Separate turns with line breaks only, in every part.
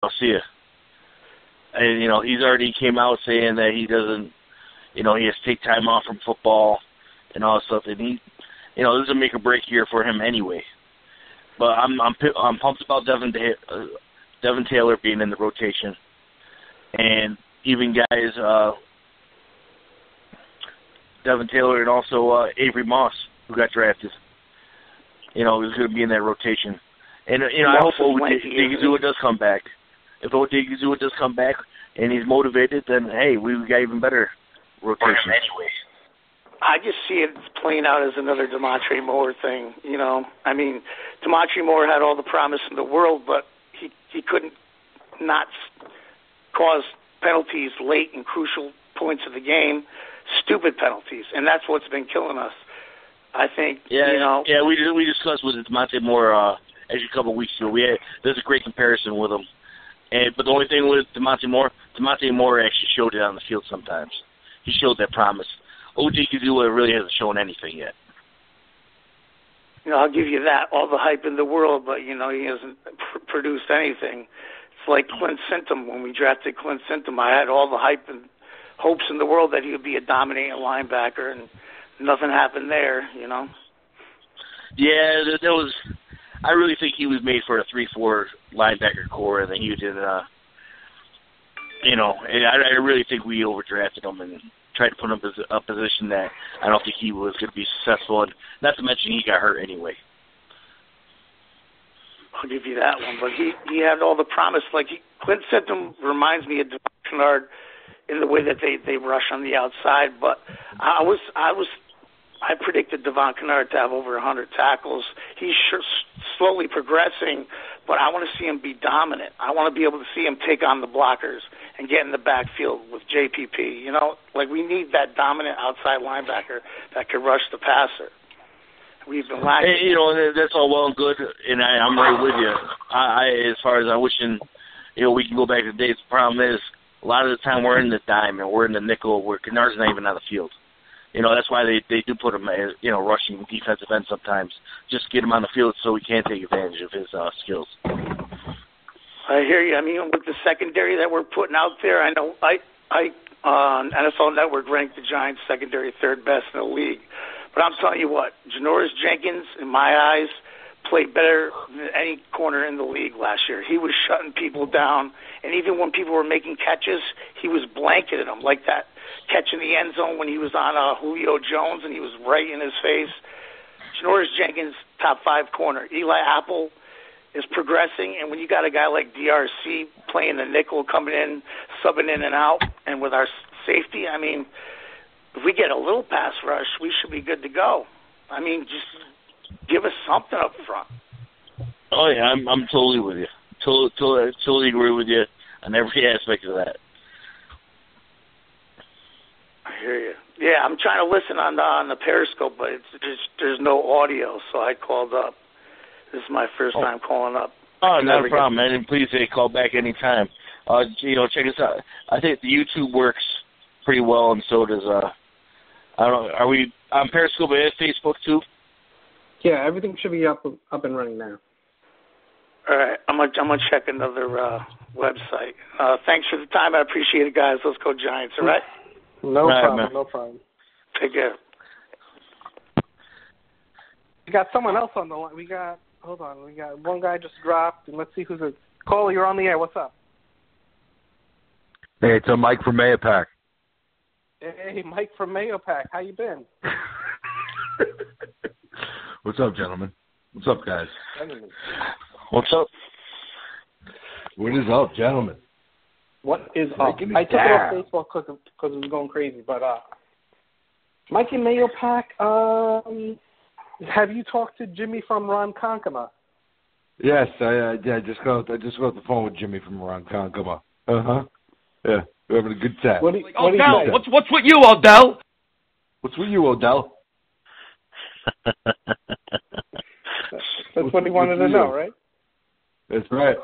I'll see you. And, he's already came out saying that he doesn't, he has to take time off from football and all that stuff. And this is a make or break year for him anyway. But I'm pumped about Devin Taylor being in the rotation. And even guys, Devin Taylor and also Avery Moss, who got drafted, is going to be in that rotation. And, I hope Odighizuwa does come back. If Odighizuwa does come back and he's motivated, then, hey, we got even better rotation anyway.
I just see it playing out as another Demontre Moore thing, I mean, Demontre Moore had all the promise in the world, but he couldn't not cause penalties late in crucial points of the game, stupid penalties, and that's what's been killing us. I think,
Yeah, we discussed with Demontre Moore actually a couple of weeks ago. There's a great comparison with him. But the only thing with Demontre Moore actually showed it on the field sometimes. He showed that promise. Odighizuwa really hasn't shown anything yet.
I'll give you that. All the hype in the world, but, he hasn't produced anything. It's like Clint Sintom. When we drafted Clint Sintom, I had all the hype and hopes in the world that he would be a dominating linebacker, and nothing happened there,
Yeah, that was... I really think he was made for a 3-4 linebacker core, and then he did, and I really think we overdrafted him and tried to put him in a position that I don't think he was going to be successful, and not to mention he got hurt anyway.
I'll give you that one, but he had all the promise. Clint Sintom reminds me of Devon Kennard in the way that they rush on the outside, but I predicted Devon Kennard to have over 100 tackles. He's slowly progressing, but I want to see him be dominant. I want to be able to see him take on the blockers and get in the backfield with JPP. We need that dominant outside linebacker that can rush the passer. We've been lacking.
Hey, that's all well and good, and I'm right with you. As far as I wishing, we can go back to the days. The problem is, a lot of the time we're in the dime and we're in the nickel where Kennard's not even on the field. That's why they do put him as, rushing defensive end sometimes. Just get him on the field so we can take advantage of his skills.
I hear you. I mean, with the secondary that we're putting out there, I know on NFL Network ranked the Giants secondary third best in the league. But I'm telling you what, Janoris Jenkins, in my eyes, played better than any corner in the league last year. He was shutting people down, and even when people were making catches, he was blanketing them like that catch in the end zone when he was on Julio Jones and he was right in his face. Janoris Jenkins, top 5 corner. Eli Apple is progressing, and when you got a guy like DRC playing the nickel, coming in, subbing in and out, and with our safety, I mean, if we get a little pass rush, we should be good to go. I mean, just give us something up front.
Oh, yeah, I'm totally with you. Totally agree with you on every aspect of that.
I hear you. Yeah, I'm trying to listen on the Periscope, but there's no audio, so I called up. This is my first time calling up.
Oh, not a problem, man. And please call back anytime. Check us out. I think the YouTube works pretty well, and so does I don't know. Are we on Periscope and Facebook too?
Yeah, everything should be up and running now.
All right, I'm gonna check another website. Thanks for the time. I appreciate it, guys. Let's go Giants. All right.
No problem.
Man.
No problem.
Take care.
We got someone else on the line. Hold on. We got one guy just dropped, and let's see who's it. Caller, you're on the air. What's up?
Hey, it's Mike from Mayopac.
Hey, Mike from Mayopac. How you been?
What's up, gentlemen? What's up, guys?
What's up?
What is up, gentlemen?
What is up? I took it off Facebook because it was going crazy. But Mike in Mayopac, have you talked to Jimmy from Ronkonkoma?
Yes, I just got off the phone with Jimmy from Ronkonkoma. Yeah, we're having a good time.
Odell, what's with you, Odell?
What's with you, Odell?
That's what he wanted to know, right?
That's right.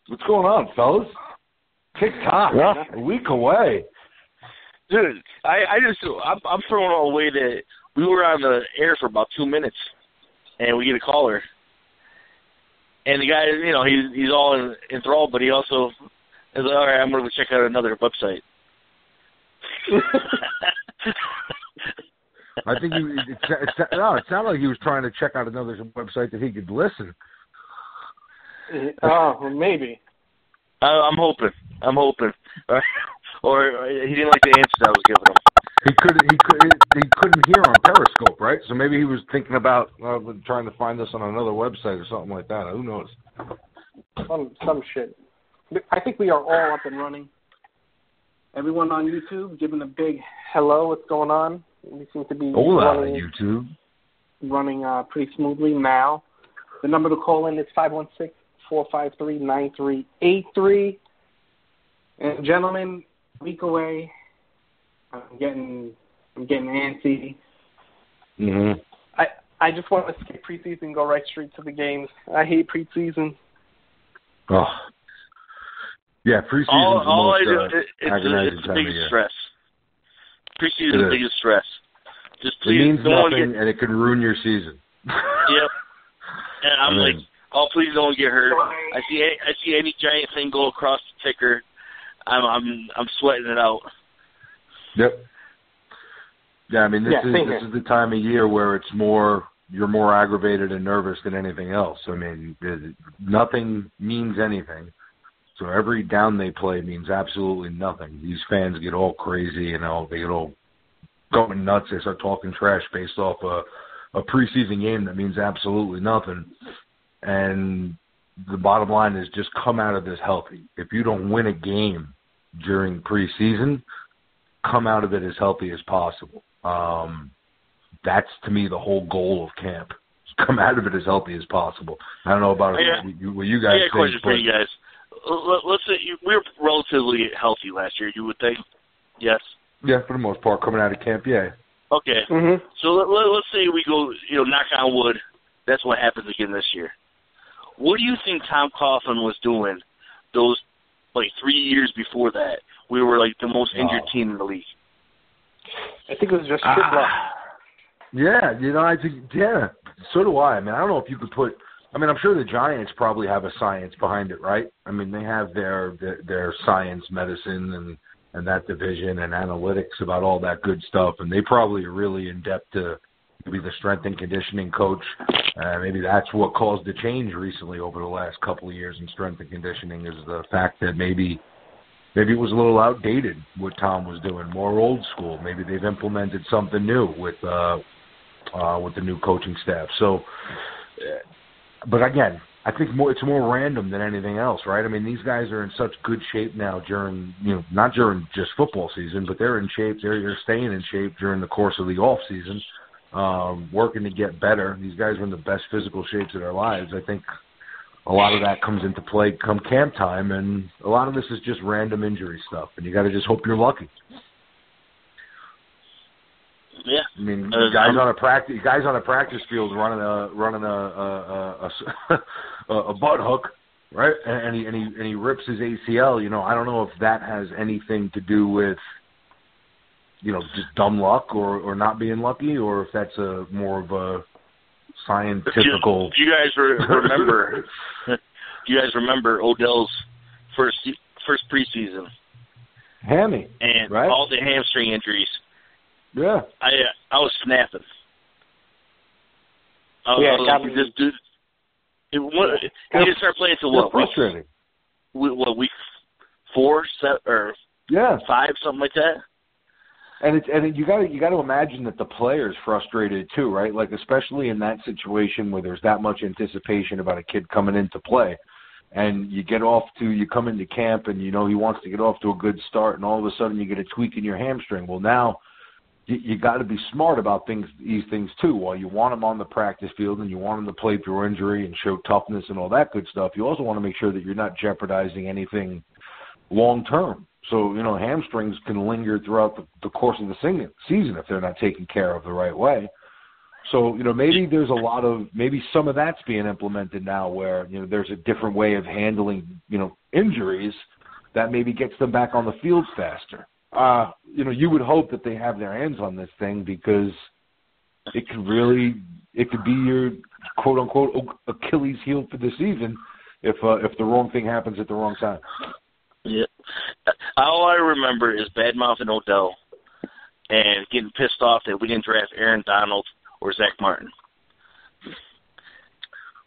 What's going on, fellas? TikTok, a week away.
Dude, I'm throwing all the way that we were on the air for about 2 minutes, and we get a caller, And the guy, he's all enthralled, but he also is like, all right, I'm going to check out another website.
I think it sounded like he was trying to check out another website that he could listen.
Oh, maybe.
I'm hoping. Or he didn't like the answers I was giving him.
He couldn't hear on Periscope, right? So maybe he was thinking about trying to find us on another website or something like that. Who knows?
Some shit. I think we are all up and running. Everyone on YouTube, giving a big hello. What's going on? We seem to be running pretty smoothly now. The number to call in is 516-453-9383. And gentlemen, a week away. I'm getting antsy.
Mm-hmm.
I just want to skip preseason and go right straight to the games. I hate preseason.
Oh. Yeah, preseason is the most agonizing time of year.
Stress. Preseason is the biggest stress. Just please,
it means nothing, and it can ruin your season.
Yep. And I'm like, oh, please don't get hurt. I see any giant thing go across the ticker, I'm sweating it out.
Yep. Yeah, I mean this is the time of year where you're more aggravated and nervous than anything else. I mean, nothing means anything. So every down they play means absolutely nothing. These fans get all crazy, they get all going nuts. They start talking trash based off a preseason game that means absolutely nothing. And the bottom line is just come out of this healthy. If you don't win a game during preseason, come out of it as healthy as possible. That's, to me, the whole goal of camp. Just come out of it as healthy as possible. I don't know about what you guys think.
I got a question for you guys. Let's say we were relatively healthy last year, you would think? Yes?
Yeah, for the most part, coming out of camp, yeah.
Okay. Mm-hmm. So let's say we go, knock on wood, that's what happens again this year. What do you think Tom Coughlin was doing those, 3 years before that? We were, the most injured team in the league.
I think it was just shit luck.
Yeah, I think, so do I. I mean, I don't know if you could put, I'm sure the Giants probably have a science behind it, right? I mean, they have their science, medicine, and that division and analytics about all that good stuff, and they probably are really in depth to maybe the strength and conditioning coach. Maybe that's what caused the change recently over the last couple of years in strength and conditioning is the fact that maybe it was a little outdated what Tom was doing, more old school. Maybe they've implemented something new with the new coaching staff. So, but again, I think it's more random than anything else, right? I mean, these guys are in such good shape now during, not during just football season, but they're in shape. They're staying in shape during the course of the off season, working to get better. These guys are in the best physical shapes of their lives. I think a lot of that comes into play come camp time, and a lot of this is just random injury stuff, and you got to just hope you're lucky.
Yeah,
I mean, guys on a practice field running a butt hook, right? And he rips his ACL. I don't know if that has anything to do with just dumb luck or not being lucky, or if that's more of a scientific.
You guys remember? You guys remember Odell's first preseason?
Hammy,
and
right?
All the hamstring injuries.
Yeah,
I was snapping. This dude. He didn't start playing until what?
Frustrating.
Week 4, 7, or 5, something like that.
And you got to imagine that the player's frustrated too, right? Especially in that situation where there's that much anticipation about a kid coming into play, and you come into camp and he wants to get off to a good start, and all of a sudden you get a tweak in your hamstring. Well, now you got to be smart about these things too. While you want them on the practice field and you want them to play through injury and show toughness and all that good stuff, you also want to make sure that you're not jeopardizing anything long term. So, hamstrings can linger throughout the course of the season if they're not taken care of the right way. So, maybe maybe some of that's being implemented now where, there's a different way of handling, injuries that maybe gets them back on the field faster. You would hope that they have their hands on this thing because it could be quote unquote Achilles heel for the season if the wrong thing happens at the wrong time.
Yeah. All I remember is bad-mouthing Odell and getting pissed off that we didn't draft Aaron Donald or Zach Martin.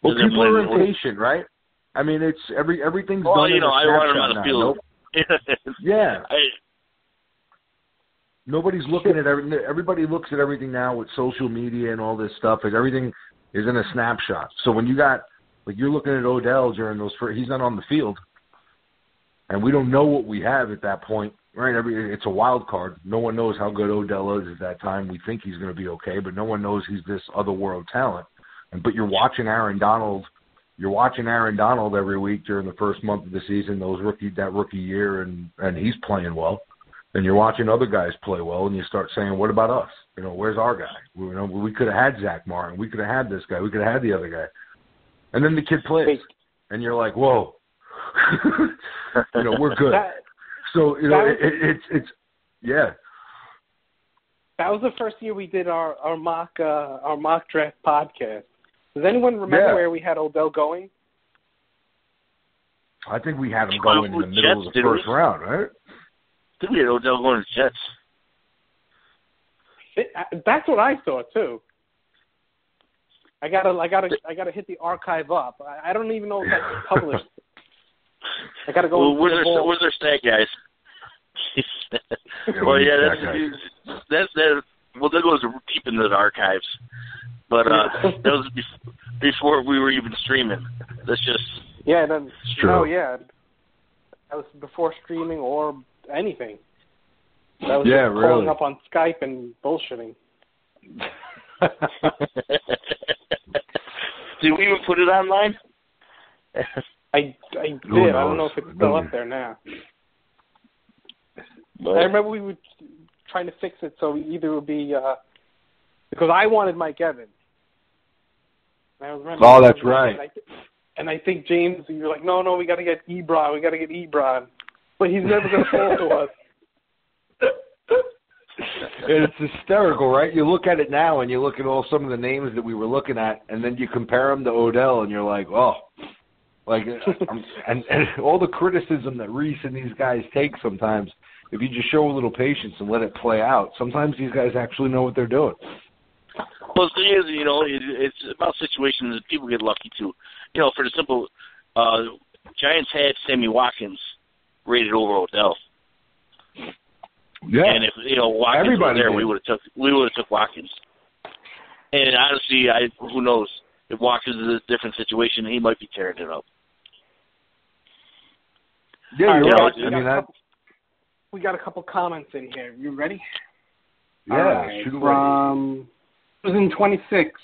Well, people are impatient, right? I mean, it's everything's done in a
I wanted him on the
now.
field.
Nope. Yeah. Nobody's looking at everybody looks at everything now with social media and all this stuff. Like everything is in a snapshot. So when you're looking at Odell during those he's not on the field, and we don't know what we have at that point, right? It's a wild card. No one knows how good Odell is at that time. We think he's going to be okay, but no one knows he's this otherworld talent. But you're watching Aaron Donald. You're watching Aaron Donald every week during the first month of the season, that rookie year, and he's playing well. And you're watching other guys play well, and you start saying, "What about us? Where's our guy? We could have had Zach Martin. We could have had this guy. We could have had the other guy." And then the kid plays, and you're like, "Whoa, we're good." It's yeah.
That was the first year we did our mock draft podcast. Does anyone remember where we had Odell going?
I think we had him going in the middle of the first round, right?
I think we had Odell going to Jets.
That's what I thought too. I gotta hit the archive up. I don't even know if that's published. I gotta go.
Well, where's their stat guys? Well, that goes deep into the archives. But that was before we were even streaming. That's just
that was before streaming or anything. That was just calling up on Skype and bullshitting.
Did we even put it online?
I did. I don't know if it's still up there now. But I remember we were trying to fix it so either it would be because I wanted Mike Evans.
That's right.
And I think James, you're like, no, we got to get Ebron. But he's never going to fall to us.
It's hysterical, right? You look at it now and you look at some of the names that we were looking at, and then you compare them to Odell, and you're like, and all the criticism that Reese and these guys take sometimes, if you just show a little patience and let it play out, sometimes these guys actually know what they're doing.
Well, the thing is, it's about situations that people get lucky too. For the simple, Giants had Sammy Watkins rated over Odell.
Yeah.
And if Watkins was there, we would have took Watkins. And honestly, who knows if Watkins is a different situation, he might be tearing it up.
Yeah, you're right.
We got a couple comments in here. You ready?
Yeah,
right. From 2026.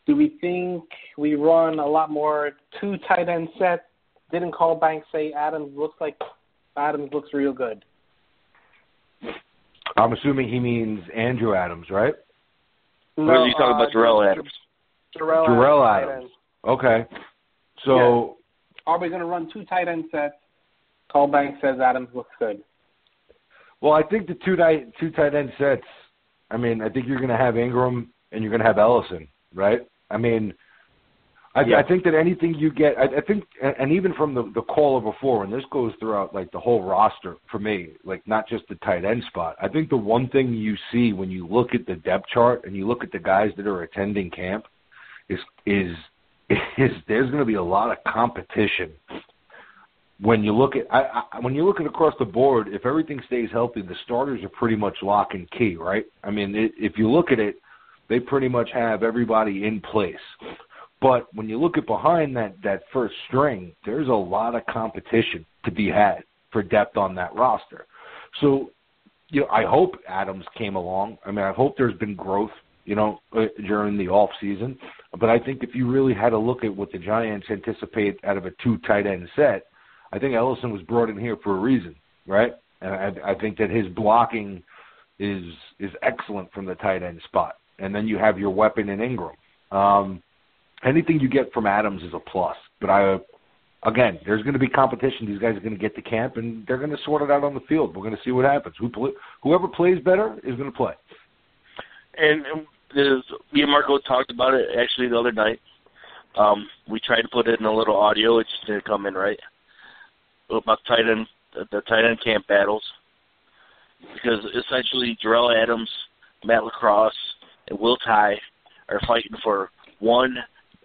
Do we think we run a lot more 2 tight end sets? Didn't Call Banks say Adams looks real good?
I'm assuming he means Andrew Adams, right?
No, or are you talking about Jarrell Adams?
Jarrell Adams.
Okay. So
are we going to run 2 tight end sets? Call Banks says Adams looks good.
Well, I think the two tight end sets, I think you're going to have Ingram and you're going to have Ellison, right? I think that anything you get, I think, and even from the caller before, and this goes throughout the whole roster for me, not just the tight end spot. I think the one thing you see when you look at the depth chart and you look at the guys that are attending camp is there's going to be a lot of competition. When you look at across the board, if everything stays healthy, the starters are pretty much lock and key, right? If you look at it, they pretty much have everybody in place. But when you look at behind that first string, there's a lot of competition to be had for depth on that roster. So, I hope Adams came along. I hope there's been growth, during the off season. But I think if you really had to look at what the Giants anticipate out of a 2 tight end set, I think Ellison was brought in here for a reason, right? And I think that his blocking is excellent from the tight end spot. And then you have your weapon in Ingram. Anything you get from Adams is a plus. But again, there's going to be competition. These guys are going to get to camp, and they're going to sort it out on the field. We're going to see what happens. Whoever plays better is going to play.
And me and Marco talked about it actually the other night. We tried to put it in a little audio. It just didn't come in right. About the tight end camp battles. Because essentially Darrell Adams, Matt LaCrosse, and Will Tye are fighting for one,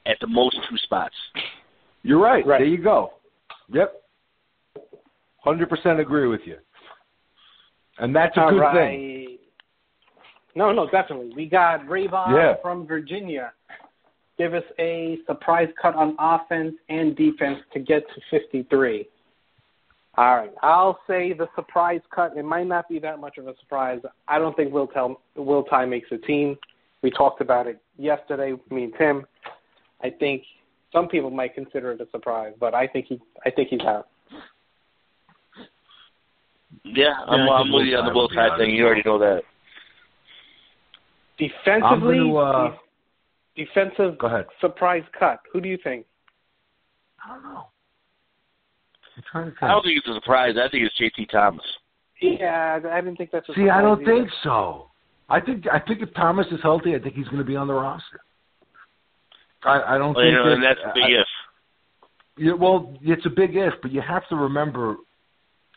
at the most, 2 spots.
You're right. There you go. Yep. 100% agree with you. And that's a good thing.
No, definitely. We got Rayvon from Virginia. Give us a surprise cut on offense and defense to get to 53. All right. I'll say the surprise cut. It might not be that much of a surprise. I don't think Will Tye makes a team. We talked about it yesterday, me and Tim. I think some people might consider it a surprise, but I think he's out.
Yeah, I'm with you on the Will Tye thing. You already know that.
Defensively, defensive
Go ahead.
surprise cut. Who do you think?
I don't know. I'm trying to think.
I don't think it's a surprise. I think it's JT Thomas.
Yeah, I didn't think that's a surprise.
See, I don't
either.
think so. I think if Thomas is healthy, I think he's going to be on the roster. I don't think
and that's a big if.
Yeah, well, it's a big if, but you have to remember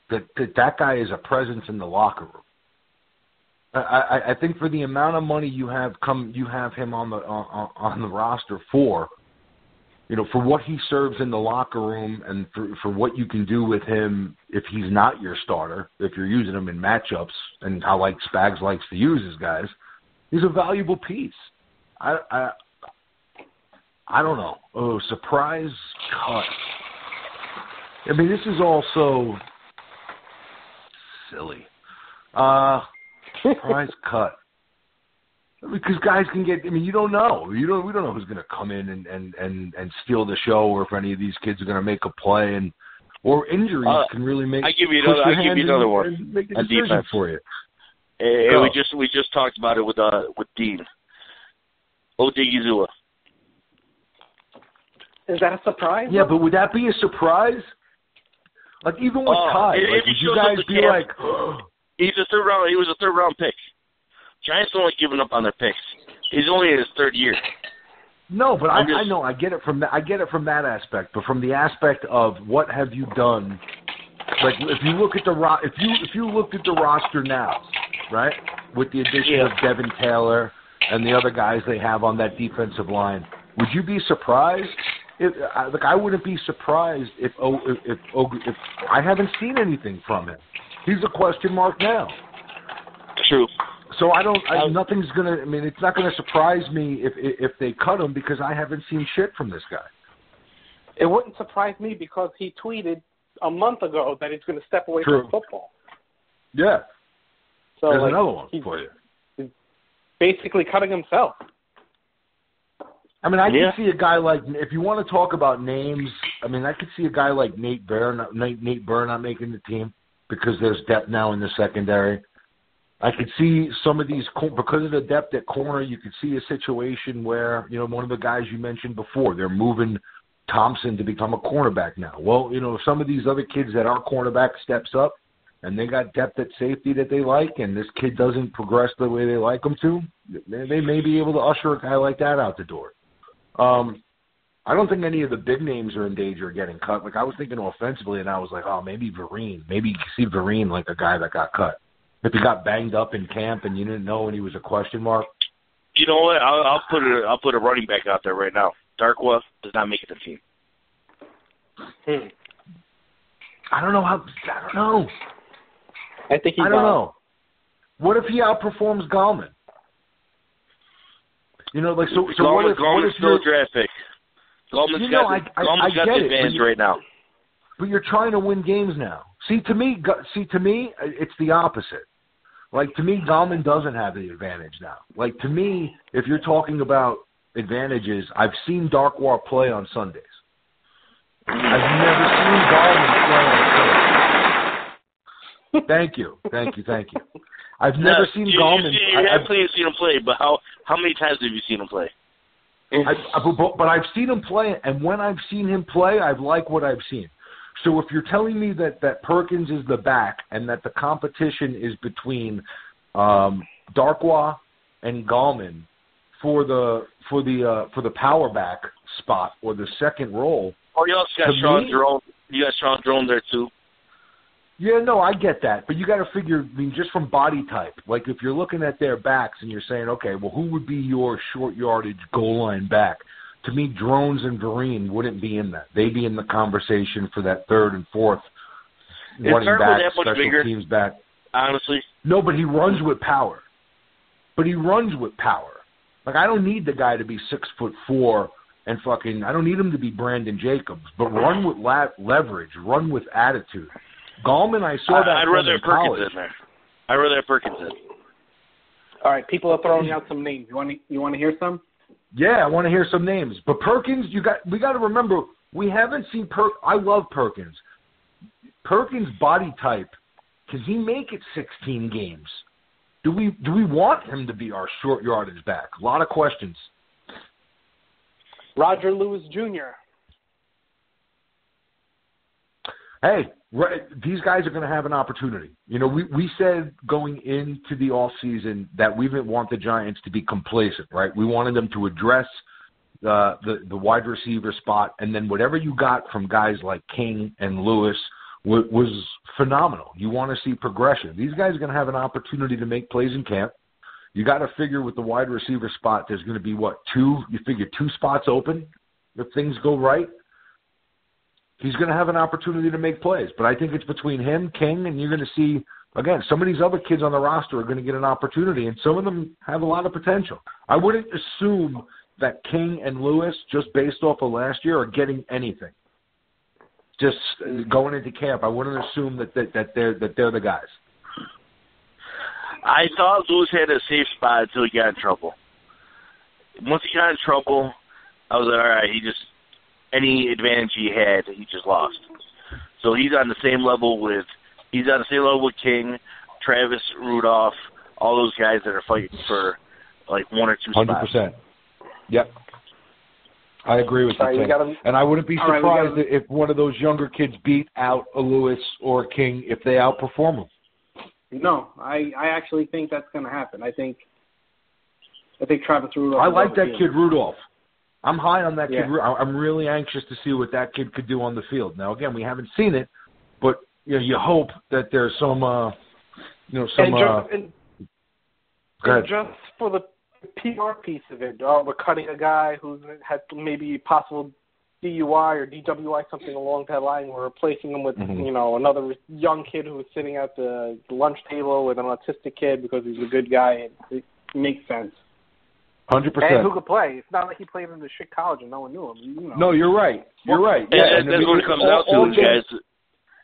that guy is a presence in the locker room. I think for the amount of money you have him on the roster for, for what he serves in the locker room and for what you can do with him if he's not your starter, if you're using him in matchups and how Spags likes to use his guys, he's a valuable piece. I don't know. Oh, surprise cut. I mean, this is also silly. Surprise cut. Because guys can get. I mean, you don't know. We don't know who's going to come in and steal the show, or if any of these kids are going to make a play, or injuries can really make.
I give you another one.
And make a decision for you.
And we just talked about it with Dean. Odigizua.
Is that a surprise?
Yeah, but would that be a surprise? Like even with Ty, would you guys be like?
He's a third round. He was a third round pick. Giants don't like giving up on their picks. He's only in his third year.
No, but I know I get it from that. I get it from that aspect, but from the aspect of what have you done? Like if you look at if you looked at the roster now, right, with the addition of Devin Taylor and the other guys they have on that defensive line, would you be surprised? I wouldn't be surprised if I haven't seen anything from him. He's a question mark now.
True.
So nothing's gonna. I mean, it's not gonna surprise me if they cut him because I haven't seen shit from this guy.
It wouldn't surprise me because he tweeted a month ago that he's going to step away from football.
Yeah.
So
there's another one for you.
He's basically cutting himself.
I mean, I can see a guy like, if you want to talk about names, I mean, I could see a guy like Nate Burr not making the team because there's depth now in the secondary. I could see some of these, because of the depth at corner, you could see a situation where, one of the guys you mentioned before, they're moving Thompson to become a cornerback now. Well, some of these other kids that are cornerback steps up and they got depth at safety that they like, and this kid doesn't progress the way they like him to, they may be able to usher a guy like that out the door. I don't think any of the big names are in danger of getting cut. Like, I was thinking offensively, and I was like, oh, maybe Vereen. Maybe you see Vereen like a guy that got cut. If he got banged up in camp and you didn't know and he was a question mark.
You know what? I'll put a running back out there right now. Darkwa does not make it the team.
I don't know.
I think he's
I don't know. What if he outperforms Gallman?
Gallman's still a draft pick. Gallman's got the advantage right now.
But you're trying to win games now. See, to me, it's the opposite. Like, to me, Gallman doesn't have the advantage now. Like, to me, if you're talking about advantages, I've seen Darkwa play on Sundays. I've never seen Gallman play on Sundays. Thank you. I've never seen Gallman.
You have seen him play, but how many times have you seen him play?
But I've seen him play, and when I've seen him play, I've liked what I've seen. So if you're telling me that Perkins is the back and that the competition is between Darkwa and Gallman, for the power back spot or the second role.
Oh, you also got Sean Jerome. You got Sean Jerome there too.
Yeah, no, I get that, but you got to figure, I mean, just from body type. Like if you're looking at their backs and you're saying, okay, well, who would be your short yardage goal line back? To me, Drones and Vereen wouldn't be in that. They'd be in the conversation for that third and fourth running back, special bigger, teams back.
Honestly,
no, but he runs with power. Like I don't need the guy to be 6'4" and fucking. I don't need him to be Brandon Jacobs, but run with leverage, run with attitude. Gallman, I saw that.
I'd rather have Perkins in there. I'd rather have Perkins in.
All right, people are throwing out some names. You want to hear some?
Yeah, I want to hear some names. But Perkins, we got to remember, we haven't seen I love Perkins. Perkins' body type, can he make it 16 games? Do we want him to be our short yardage back? A lot of questions.
Roger Lewis Jr.
Hey, these guys are going to have an opportunity. You know, we said going into the offseason that we didn't want the Giants to be complacent, right? We wanted them to address the wide receiver spot, and then whatever you got from guys like King and Lewis was phenomenal. You want to see progression. These guys are going to have an opportunity to make plays in camp. You got to figure with the wide receiver spot, there's going to be, you figure 2 spots open if things go right. He's going to have an opportunity to make plays. But I think it's between him, King, and you're going to see, again, some of these other kids on the roster are going to get an opportunity, and some of them have a lot of potential. I wouldn't assume that King and Lewis, just based off of last year, are getting anything. Just going into camp, I wouldn't assume that they're the guys.
I thought Lewis had a safe spot until he got in trouble. Once he got in trouble, I was like, all right, any advantage he had, he just lost. So he's on the same level with King, Travis Rudolph, all those guys that are fighting for like 1 or 2 spots.
100%. Yep. I agree with you, Tim. And I wouldn't be surprised if one of those younger kids beat out a Lewis or a King if they outperform them.
No, I actually think that's going to happen. I think Travis Rudolph.
I like that kid Rudolph. I'm high on that kid. I'm really anxious to see what that kid could do on the field. Now, again, we haven't seen it, but you hope that there's some, go ahead.
Just for the PR piece of it, we're cutting a guy who's had maybe possible DUI or DWI, something along that line. We're replacing him with, another young kid who was sitting at the lunch table with an autistic kid because he's a good guy. It makes sense.
100%.
And who could play? It's not like he played in the shit college and no one knew him.
No, you're right. You're right.
Yeah, and that's what it comes down to, guys.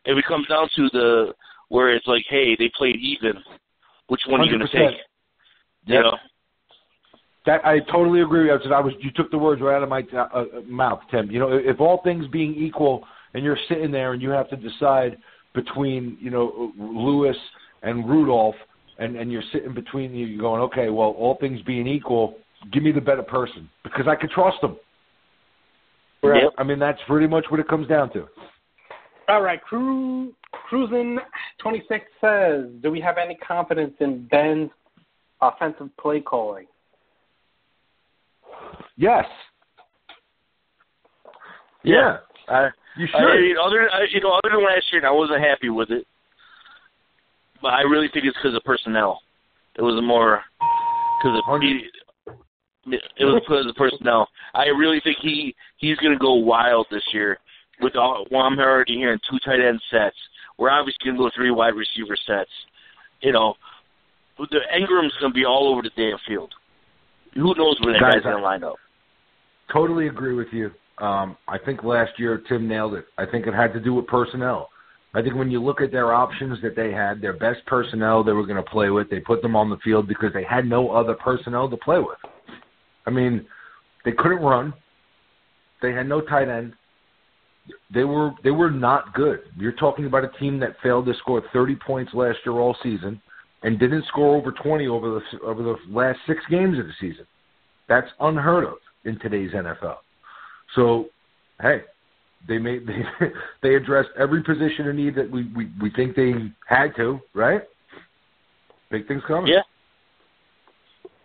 If it comes down to where it's like, hey, they played even, which one are you going to take? You know?
That I totally agree with you. You took the words right out of my mouth, Tim. You know, if all things being equal, and you're sitting there and you have to decide between Lewis and Rudolph, and you're sitting between you're going, okay, well, all things being equal, give me the better person because I can trust them. Right? Yep. I mean, that's pretty much what it comes down to.
All right, Cruisin 26 says, do we have any confidence in Ben's offensive play calling?
Yes. Yeah. You should.
Other than last year, I wasn't happy with it. But I really think it's because of personnel. It was more because of personnel. I really think he's going to go wild this year. I'm already hearing 2 tight end sets. We're obviously going to go 3 wide receiver sets. The Ingram's going to be all over the damn field. Who knows where that guy's going to line up?
Totally agree with you. I think last year Tim nailed it. I think it had to do with personnel. I think when you look at their options that they had, their best personnel they were going to play with, they put them on the field because they had no other personnel to play with. I mean, they couldn't run. They had no tight end. They were not good. You're talking about a team that failed to score 30 points last year all season and didn't score over 20 over the last 6 games of the season. That's unheard of in today's NFL. So, hey, they addressed every position in need that we think they had to, right? Big things coming.
Yeah.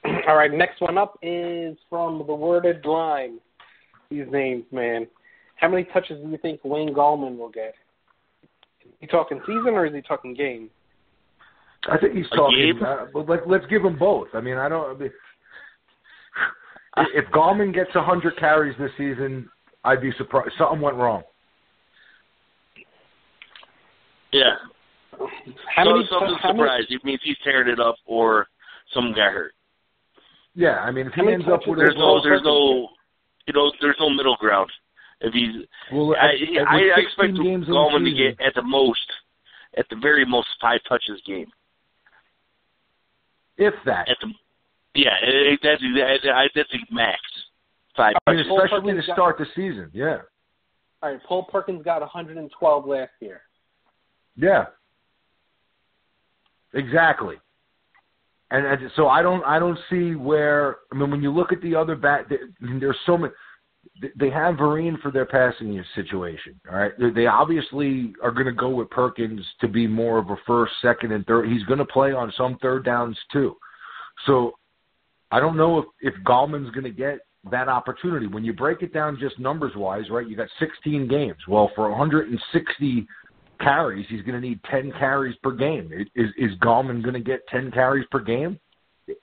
All right, next one up is from the Worded Line. These names, man. How many touches do you think Wayne Gallman will get? Is he talking season or is he talking game?
I think he's talking. Let's give him both. I mean, if Gallman gets 100 carries this season, I'd be surprised. Something went wrong.
Yeah. Something surprised. It means he's tearing it up or someone got hurt.
Yeah, I mean, if he ends up with
there's no middle ground. If he's, I expect Gallman to get at the very most 5 touches a game.
If that.
That's the max. 5 touches.
Especially to start the season. Yeah.
All right, Paul Perkins got 112 last year.
Yeah. Exactly. And so I don't see where. I mean, when you look at the other there's so many. They have Vereen for their passing situation. All right, they obviously are going to go with Perkins to be more of a first, second, and third. He's going to play on some third downs too. So I don't know if Gallman's going to get that opportunity. When you break it down just numbers wise, right? You got 16 games. Well, for 160 carries, he's going to need 10 carries per game. Is Gallman going to get 10 carries per game?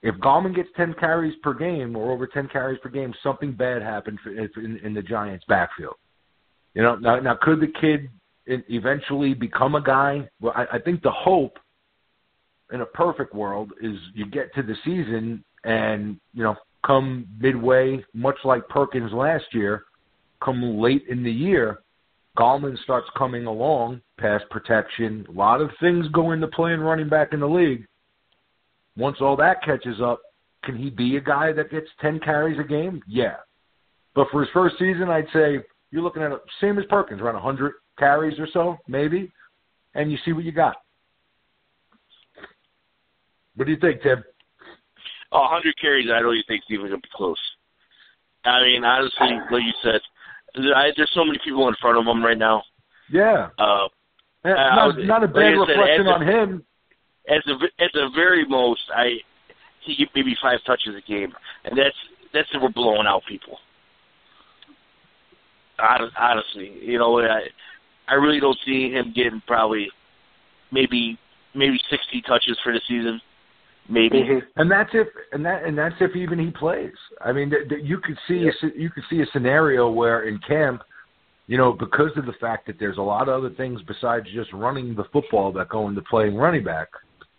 If Gallman gets 10 carries per game or over 10 carries per game, something bad happened in the Giants' backfield. You know, now could the kid eventually become a guy? Well, I think the hope in a perfect world is you get to the season and, you know, come midway, much like Perkins last year, come late in the year, Gallman starts coming along, pass protection, a lot of things go into playing running back in the league. Once all that catches up, can he be a guy that gets 10 carries a game? Yeah. But for his first season, I'd say you're looking at same as Perkins, around 100 carries or so, maybe, and you see what you got. What do you think, Tim?
100 carries, I don't even think it's even going to be close. I mean, honestly, like you said, there's so many people in front of him right now.
Yeah. Not a bad reflection on him.
At the very most, he get maybe 5 touches a game, and that's if we're blowing out people. Honestly, you know, I really don't see him getting probably maybe 60 touches for the season, maybe.
Mm-hmm. And that's if even he plays. I mean, you could see a scenario where in camp, you know, because of the fact that there's a lot of other things besides just running the football that go into playing running back.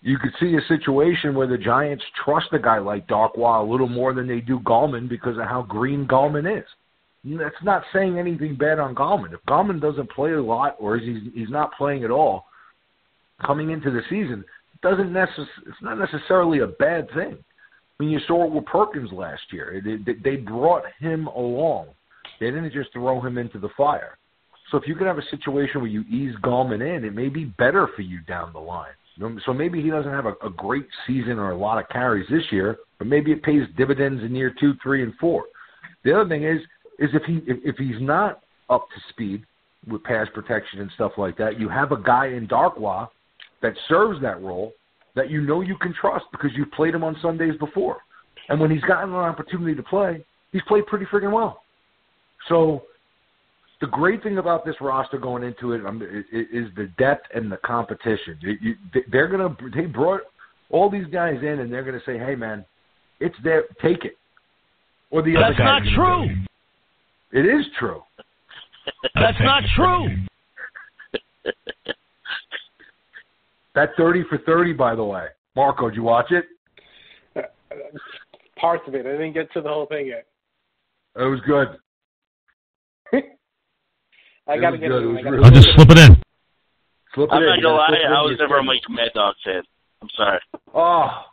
You could see a situation where the Giants trust a guy like Darkwa a little more than they do Gallman because of how green Gallman is. That's not saying anything bad on Gallman. If Gallman doesn't play a lot or he's not playing at all coming into the season, it's not necessarily a bad thing. I mean, you saw it with Perkins last year. They brought him along. They didn't just throw him into the fire. So if you can have a situation where you ease Gallman in, it may be better for you down the line. So maybe he doesn't have a great season or a lot of carries this year, but maybe it pays dividends in year 2, 3, and 4. The other thing is if he's not up to speed with pass protection and stuff like that, you have a guy in Darkwa that serves that role that you know you can trust because you've played him on Sundays before. And when he's gotten an opportunity to play, he's played pretty friggin' well. So the great thing about this roster going into it is the depth and the competition. They brought all these guys in, and they're going to say, "Hey, man, it's there. Take it." Or the other guy.
That's not true.
It is true.
That's not true.
That 30 for 30, by the way. Marco, did you watch it?
Parts of it. I didn't get to the whole thing yet.
It was good.
I got to get it.
I'll just slip it in.
I'm not going to lie. I was never a Mike Mad Dog fan. I'm sorry.
Why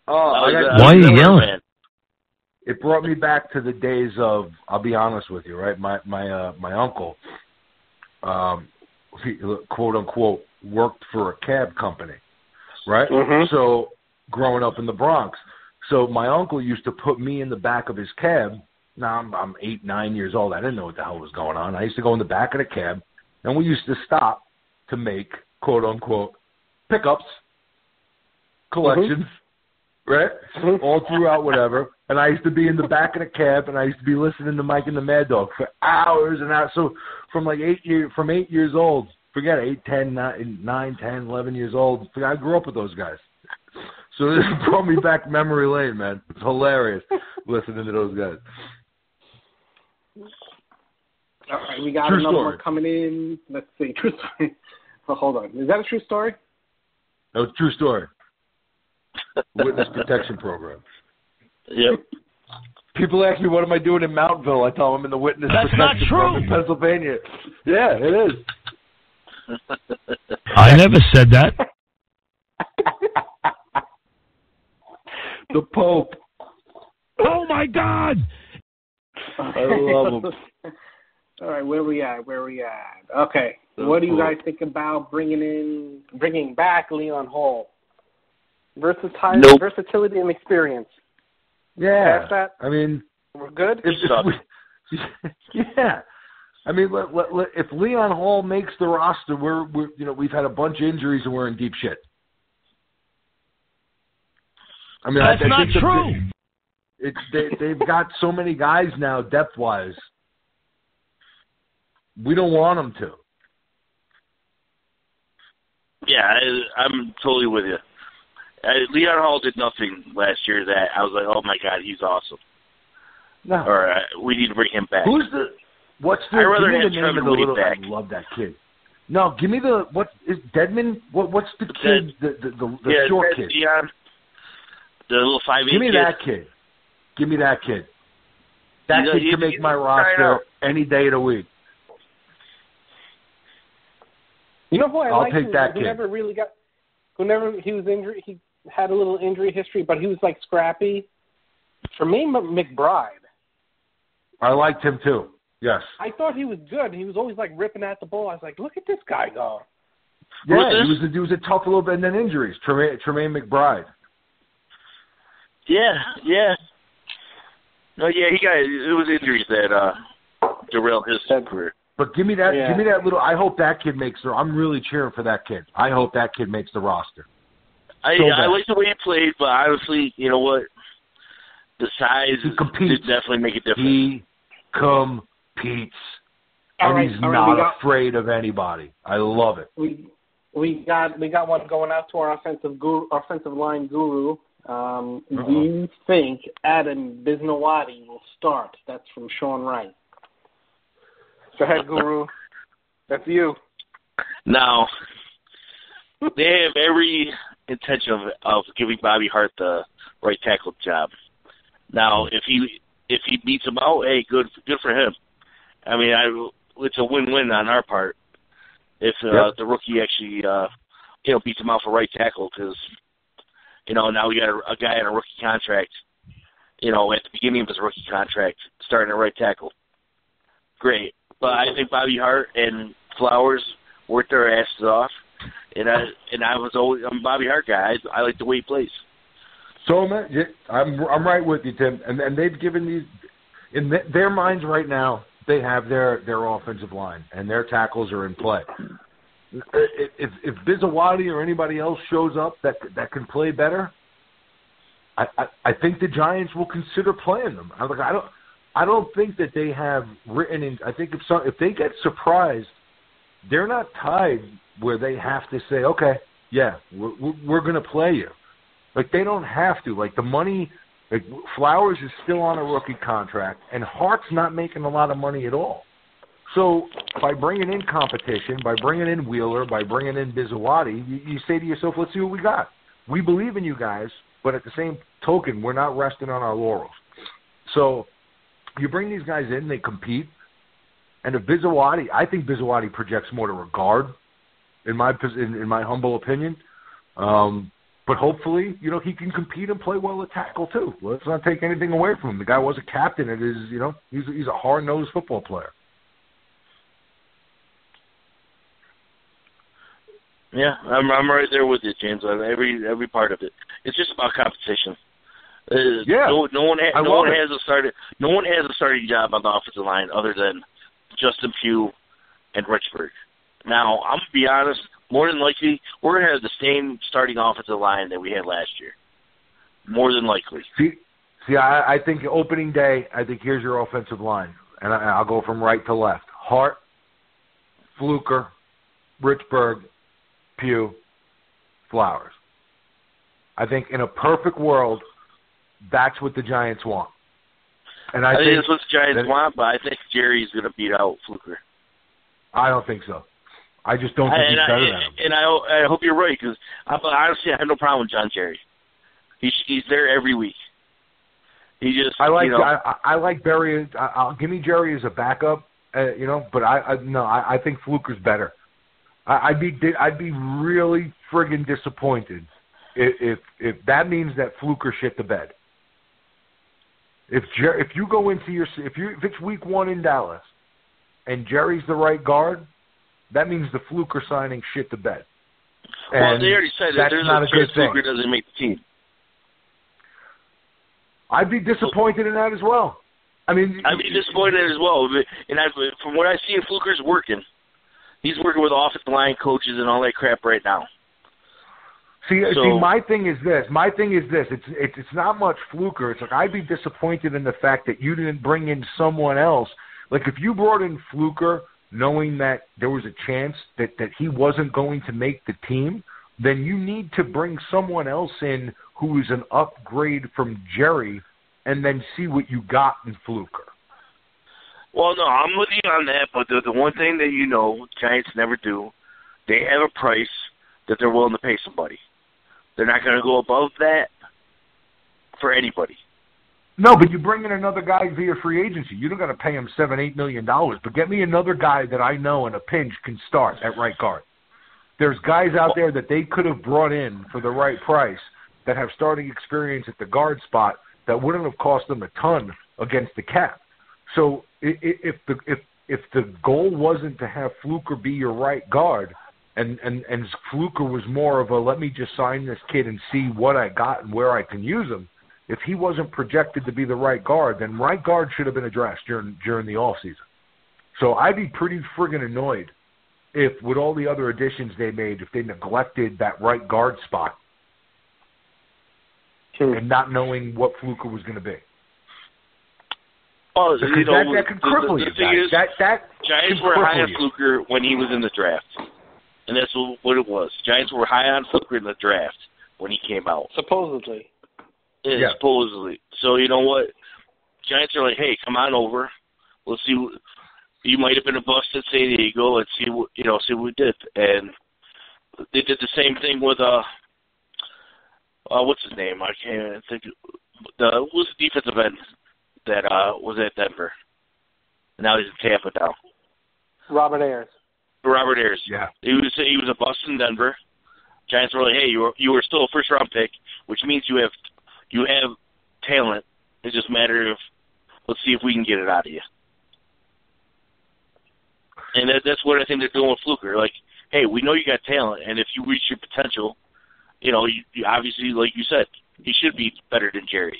are you yelling?
Fan.
It brought me back to the days of, I'll be honest with you, right? My uncle, he, quote unquote, worked for a cab company, right?
Mm-hmm.
So growing up in the Bronx, so my uncle used to put me in the back of his cab. Now I'm 8, 9 years old. I didn't know what the hell was going on. I used to go in the back of the cab, and we used to stop to make quote unquote pickups, collections. right? All throughout whatever. And I used to be in the back of the cab, and I used to be listening to Mike and the Mad Dog for hours and hours. So from 8 years old, forget it, 8, 10, 9, 10, 11 years old, I grew up with those guys. So this brought me back memory lane, man. It's hilarious listening to those guys.
All right, we got
true
another
story.
one coming in. Let's see. True story. Oh, hold on. Is that a true story?
That was a true story. Witness protection program.
Yep.
People ask me, what am I doing in Mountville? I tell them I'm in the witness
That's not
protection
true.
program in Pennsylvania. Yeah, it is.
I never said that.
The Pope.
Oh, my God.
I love him.
All right, where we at? Okay, what do you guys think about bringing back Leon Hall? Versatility and experience.
Yeah.
Past that?
I mean,
We're good?
Yeah. I mean, if Leon Hall makes the roster, we've had a bunch of injuries and we're in deep shit. I mean,
That's
I
not
think
true.
They've got so many guys now, depth-wise. We don't want them to.
Yeah, I'm totally with you. Leon Hall did nothing last year that I was like, oh my God, he's awesome.
No.
Or we need to bring him back.
What's the
I'd rather
give me
have
the name
Trevor
of the
Wade
little?
back.
I love that kid. No, give me what is Deadman? What's the kid? The short kid.
Dion, the little 5'8"
Give me
kid.
that kid. Give me that kid. That kid can make my roster any day of the week.
You know who
I'll take that kid.
He was injured. He had a little injury history, but he was like scrappy. Tremaine McBride. I
liked him too. Yes.
I thought he was good. He was always like ripping at the ball. I was like, look at this guy go.
Yeah, he was a tough little bit, and then injuries. Tremaine McBride.
Yeah. No, yeah, it was injuries that derailed his career.
But give me that little. I hope that kid makes the. I'm really cheering for that kid. I hope that kid makes the roster.
I like the way he played, but honestly, you know what? The size did definitely make a difference.
He competes, and he's not afraid of anybody. I love it.
We got one going out to our offensive line guru. Do you think Adam Bisnowati will start? That's from Sean Wright. Go ahead, Guru. That's you.
Now, they have every intention of giving Bobby Hart the right tackle job. Now, if he beats him out, hey, good for him. I mean, it's a win-win on our part if the rookie actually beats him out for right tackle, because now we got a guy on a rookie contract. At the beginning of his rookie contract, starting at right tackle. Great. But I think Bobby Hart and Flowers worked their asses off, and I'm a Bobby Hart guy. I like the way he plays.
So I'm right with you, Tim. And they've given these in their minds right now. They have their offensive line and their tackles are in play. If Bisawadi or anybody else shows up that can play better, I think the Giants will consider playing them. I don't think that they have written in. I think if they get surprised, they're not tied where they have to say, okay, yeah, we're going to play you. Like, they don't have to. Like, the money, like, Flowers is still on a rookie contract, and Hart's not making a lot of money at all. So by bringing in competition, by bringing in Wheeler, by bringing in Bisawadi, you say to yourself, let's see what we got. We believe in you guys, but at the same token, we're not resting on our laurels. So you bring these guys in, they compete, and if Bisawadi, I think Bisawadi projects more to a guard, in my humble opinion. But hopefully, he can compete and play well at tackle too. Let's not take anything away from him. The guy was a captain. It is, he's a hard-nosed football player.
Yeah, I'm right there with you, James. On every part of it. It's just about competition. No one has a starting job on the offensive line other than Justin Pugh and Richburg. Now, I'm gonna be honest. More than likely, we're gonna have the same starting offensive line that we had last year. more than likely.
See, I think opening day, I think here's your offensive line, and I'll go from right to left. Hart, Fluker, Richburg, Pugh, Flowers. I think in a perfect world, that's what the Giants want. And I think
that's what the Giants want, but I think Jerry's going to beat out Fluker.
I don't think so. I just don't think he's better than him.
And I hope you're right, because honestly, I have no problem with John Jerry. He's there every week. He just
I like Berry. I'll give me Jerry as a backup, but I think Fluker's better. I'd be really friggin' disappointed if that means that Fluker shit the bed. If you go into if it's week 1 in Dallas and Jerry's the right guard, that means the Fluker signing shit the bed.
Well, they already said that there's
not
a
a good
chance
thing.
Fluker doesn't make the team.
I'd be disappointed in that as well. I mean,
I'd be disappointed as well. And from what I see, Fluker's working. He's working with offensive line coaches and all that crap right now.
See, my thing is this. It's not much Fluker. It's like I'd be disappointed in the fact that you didn't bring in someone else. Like if you brought in Fluker knowing that there was a chance that he wasn't going to make the team, then you need to bring someone else in who is an upgrade from Jerry and then see what you got in Fluker.
Well, no, I'm with you on that, but the one thing that Giants never do, they have a price that they're willing to pay somebody. They're not going to go above that for anybody.
No, but you bring in another guy via free agency. You don't got to pay him $7-8 million, but get me another guy that I know in a pinch can start at right guard. There's guys out there that they could have brought in for the right price that have starting experience at the guard spot that wouldn't have cost them a ton against the cap. So if the goal wasn't to have Fluker be your right guard, and Fluker was more of a let me just sign this kid and see what I got and where I can use him, if he wasn't projected to be the right guard, then right guard should have been addressed during the offseason. So I'd be pretty friggin' annoyed if, with all the other additions they made, if they neglected that right guard spot and not knowing what Fluker was going to be.
Well,
that can cripple you.
Giants were high on Fluker when he was in the draft. And that's what it was. Giants were high on Fluker in the draft when he came out.
Supposedly.
Yeah, supposedly. So you know what? Giants are like, hey, come on over. We'll see. You might have been a bust at San Diego. Let's see what we did. And they did the same thing with what's his name? I can't think. Who was the defensive end that was at Denver? And now he's in Tampa now.
Robert Ayers.
Yeah.
He was a bust in Denver. Giants were like, hey, you were still a first round pick, which means you have talent. It's just a matter of let's see if we can get it out of you. And that's what I think they're doing with Fluker. Like, hey, we know you got talent, and if you reach your potential, you obviously, like you said, he should be better than Jerry.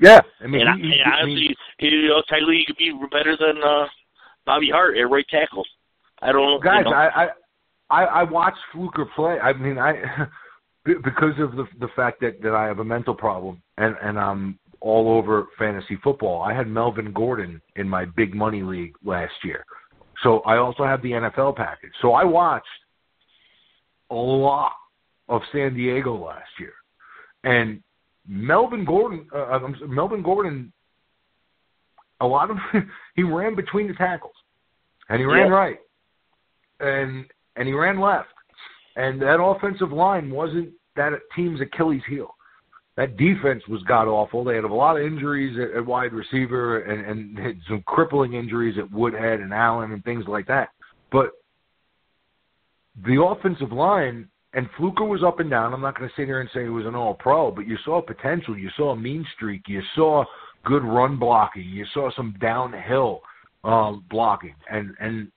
Yeah, I mean,
honestly, technically, he could be better than Bobby Hart at right tackle. I don't know,
guys. I watched Fluker play. I mean, because of the fact that I have a mental problem and I'm all over fantasy football. I had Melvin Gordon in my big money league last year. So I also have the NFL package. So I watched a lot of San Diego last year. And Melvin Gordon, a lot of he ran between the tackles. And he ran right. And he ran left. And that offensive line wasn't that team's Achilles heel. That defense was god-awful. They had a lot of injuries at wide receiver and had some crippling injuries at Woodhead and Allen and things like that. But the offensive line, and Fluker was up and down. I'm not going to sit here and say he was an all-pro, but you saw potential. You saw a mean streak. You saw good run blocking. You saw some downhill blocking. And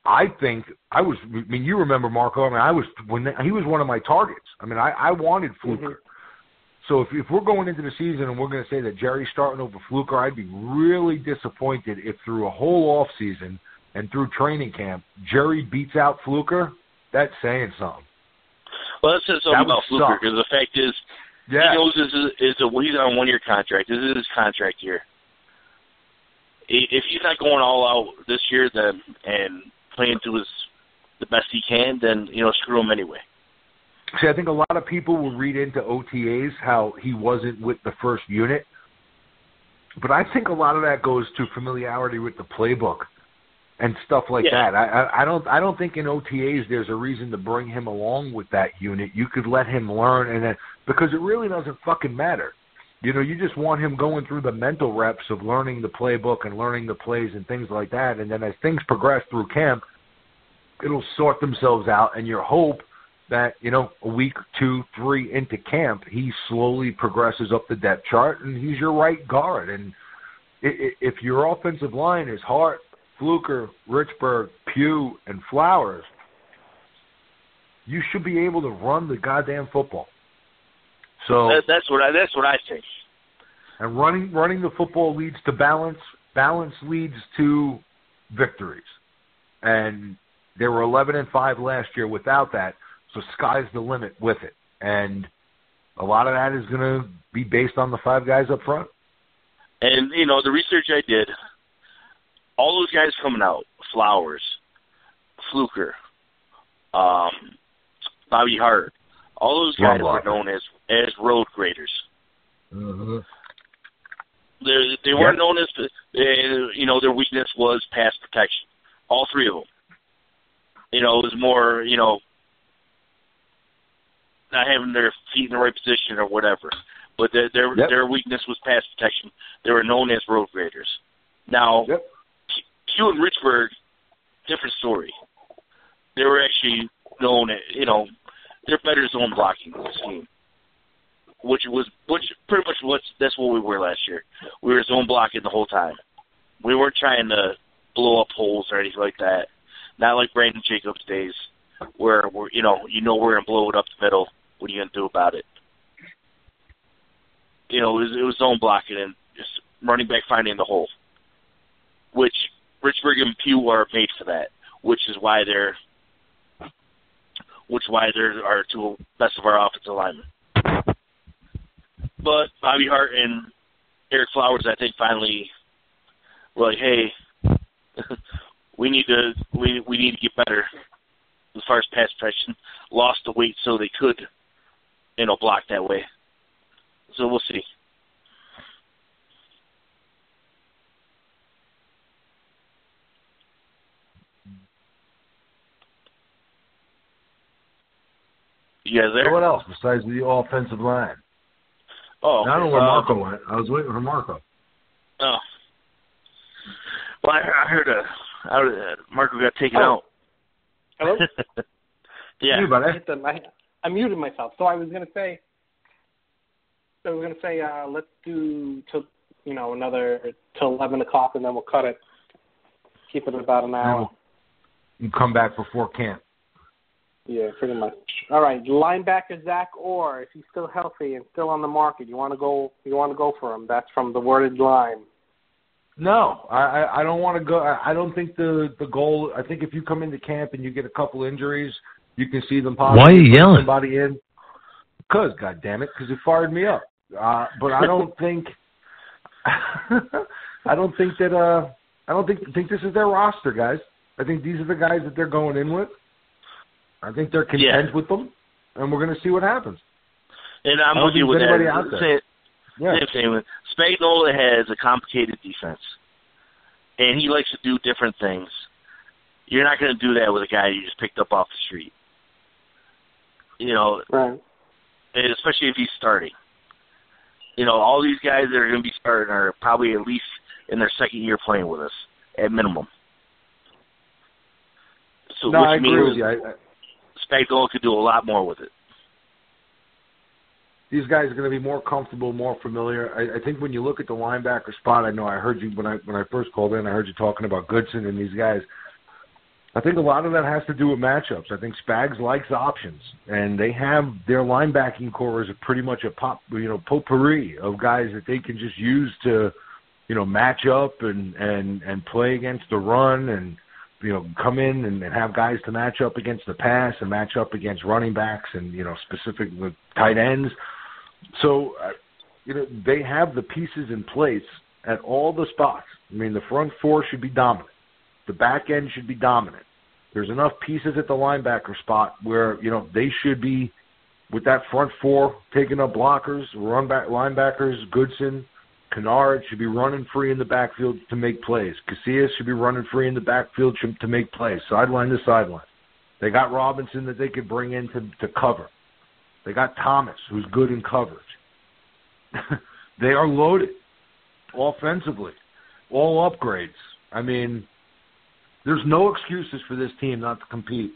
I think you remember Marco. He was one of my targets. I wanted Fluker. Mm-hmm. So if we're going into the season and we're going to say that Jerry's starting over Fluker, I'd be really disappointed if through a whole off season and through training camp, Jerry beats out Fluker. That's saying something.
Well, that says something about Fluker because the fact is
Yeah.
He knows he's on a 1-year contract. This is his contract year. If he's not going all out this year then and playing to the best he can, then, screw him anyway.
See, I think a lot of people will read into OTAs how he wasn't with the first unit. But I think a lot of that goes to familiarity with the playbook and stuff like that. I don't think in OTAs there's a reason to bring him along with that unit. You could let him learn, and then, because it really doesn't fucking matter. You just want him going through the mental reps of learning the playbook and learning the plays and things like that. And then as things progress through camp, it'll sort themselves out, and your hope that, a week, 2, 3 into camp, he slowly progresses up the depth chart, and he's your right guard. And if your offensive line is Hart, Fluker, Richburg, Pugh, and Flowers, you should be able to run the goddamn football. So
that's what I think.
And running the football leads to balance. Balance leads to victories. And they were 11-5 last year without that. So sky's the limit with it. And a lot of that is going to be based on the 5 guys up front.
And, the research I did, all those guys coming out, Flowers, Fluker, Bobby Hart, all those guys were known as road graders.
Mm-hmm.
They weren't known as, their weakness was pass protection. All 3 of them. It was more, not having their feet in the right position or whatever. But their weakness was pass protection. They were known as road graders. Now, Q and Richburg, different story. They were actually known as, they're better zone blocking scheme. Which pretty much that's what we were last year. We were zone blocking the whole time. We weren't trying to blow up holes or anything like that. Not like Brandon Jacobs' days, where we're we're gonna blow it up the middle. What are you gonna do about it? It was zone blocking and just running back finding the hole, which Richburg and Pugh are made for that. Which is why they're our 2 best of our offensive linemen. But Bobby Hart and Eric Flowers, I think, finally were like, hey, we need to get better as far as pass protection. Lost the weight so they could, block that way. So we'll see. You guys there?
What else besides the offensive line?
Oh,
I don't know where Marco went. I was waiting for Marco.
Oh. Well, I heard Marco got taken out.
Hello?
Yeah.
Hey, buddy.
I muted myself. So I was going to say, let's do another till 11 o'clock, and then we'll cut it. Keep it about an hour.
You come back before camp.
Yeah, pretty much. All right, linebacker Zach Orr, if he's still healthy and still on the market, you want to go for him. That's from the worded line.
No, I don't want to go. I don't think the goal. I think if you come into camp and you get a couple injuries, you can see them possibly.
Why are you yelling?
Somebody in. Because, goddammit, because it fired me up. But I don't think. I don't think this is their roster, guys. I think these are the guys that they're going in with. I think they're content with them, and we're going to see what happens.
And I'm with you with that.
Yeah.
Spagnuolo has a complicated defense, and he likes to do different things. You're not going to do that with a guy you just picked up off the street.
Right.
And especially if he's starting. All these guys that are going to be starting are probably at least in their second year playing with us, at minimum. So,
no,
which
I agree with you.
Spagnuolo could do a lot more with it.
These guys are going to be more comfortable, more familiar. I think when you look at the linebacker spot, I know I heard you when I first called in. I heard you talking about Goodson and these guys. I think a lot of that has to do with matchups. I think Spags likes options, and they have their linebacking core is pretty much a potpourri of guys that they can just use to, match up and play against the run and. Come in and have guys to match up against the pass and match up against running backs and, specific with tight ends. So, they have the pieces in place at all the spots. I mean, the front four should be dominant. The back end should be dominant. There's enough pieces at the linebacker spot where, they should be, with that front four, taking up blockers, linebackers, Goodson, Kennard should be running free in the backfield to make plays. Casillas should be running free in the backfield to make plays, sideline to sideline. They got Robinson that they could bring in to cover. They got Thomas, who's good in coverage. They are loaded offensively, all upgrades. I mean, there's no excuses for this team not to compete.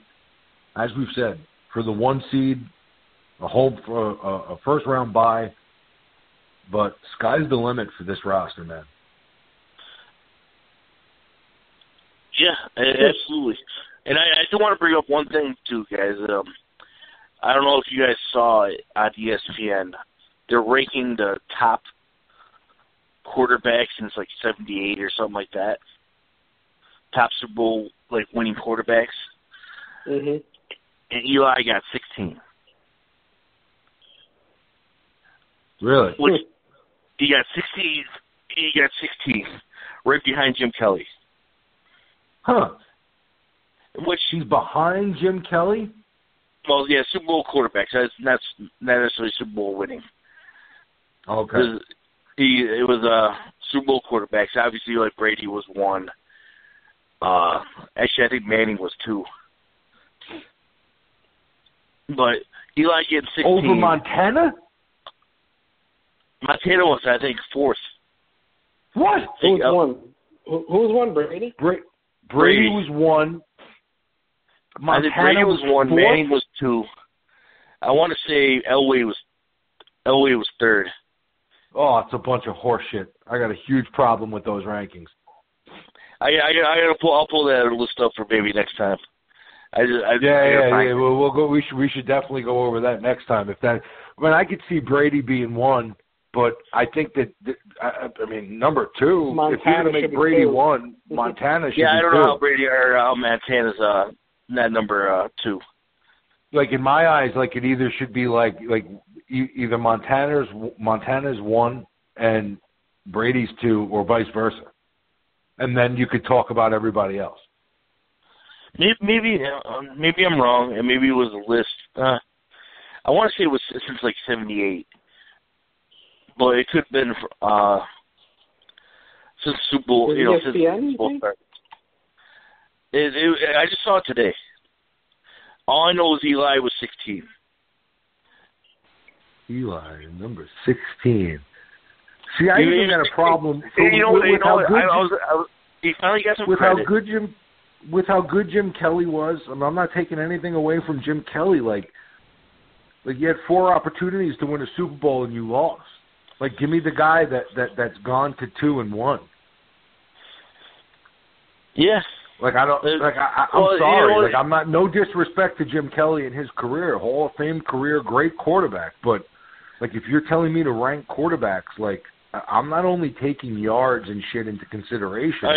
As we've said, for the 1 seed, a first-round bye, but sky's the limit for this roster, man.
Yeah, absolutely. And I do want to bring up one thing, too, guys. I don't know if you guys saw it on ESPN. They're ranking the top quarterbacks since, 78 or something like that. Top Super Bowl, winning quarterbacks.
Mm-hmm.
And Eli got 16.
Really?
Which, he got 16. He got 16, right behind Jim Kelly.
Huh.
Which
he's behind Jim Kelly?
Well, yeah, Super Bowl quarterbacks. That's not necessarily Super Bowl winning.
Okay.
It was Super Bowl quarterbacks. Obviously, Brady was 1. Actually, I think Manning was 2. But Eli getting 16.
Over Montana?
Montana was, I think, 4th.
What?
Who was 1? Who was 1, Brady?
Brady was 1. Montana
I think Brady was 1.
4th?
Manning was 2. I want to say Elway was 3rd.
Oh, it's a bunch of horse shit. I got a huge problem with those rankings.
I'll pull that list up for maybe next time.
Yeah. We'll go. We should definitely go over that next time. I could see Brady being 1, but I think that number 2.
Montana,
if you're going to make Brady 2. 1, Montana should be 2.
Yeah, I don't know how Brady or how Montana's not number 2.
In my eyes, it either should be either Montana's 1 and Brady's 2, or vice versa, and then you could talk about everybody else.
Maybe I'm wrong, and maybe it was a list. I want to say it was since 78, but it could have been since Super Bowl. Since Super Bowl started. I just saw it today. All I know is Eli was 16.
Eli, number 16. See, I even got a problem with
he finally got some
with
credit.
how good Jim Kelly was. I'm not taking anything away from Jim Kelly. You had 4 opportunities to win a Super Bowl and you lost. Give me the guy that's gone to 2 and 1.
Yeah.
I'm sorry. I'm not. No disrespect to Jim Kelly and his career, Hall of Fame career, great quarterback. But if you're telling me to rank quarterbacks, I'm not only taking yards and shit into consideration.